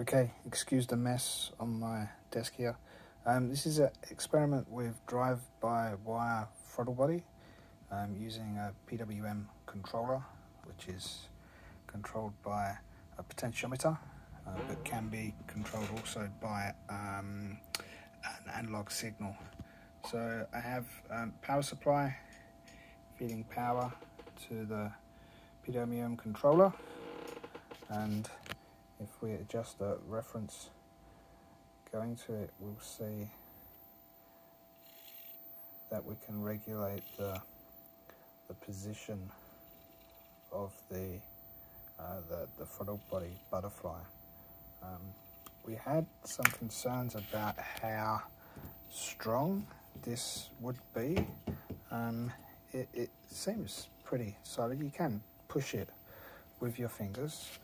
Okay, excuse the mess on my desk here. This is an experiment with drive-by-wire throttle body using a PWM controller, which is controlled by a potentiometer, but can be controlled also by an analog signal. So I have power supply feeding power to the PWM controller, and if we adjust the reference going to it, we'll see that we can regulate the position of the throttle body butterfly. We had some concerns about how strong this would be. It seems pretty solid. You can push it with your fingers,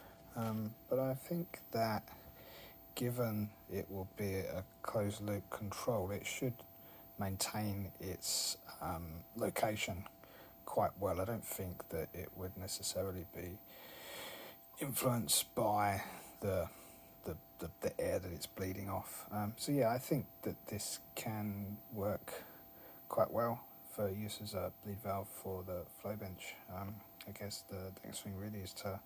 but I think that given it will be a closed loop control, it should maintain its location quite well. I don't think that it would necessarily be influenced by the air that it's bleeding off. So yeah, I think that this can work quite well for use as a bleed valve for the flow bench. I guess the next thing really is to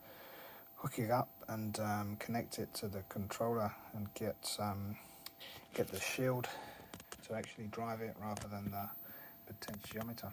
hook it up and connect it to the controller and get the shield to actually drive it rather than the potentiometer.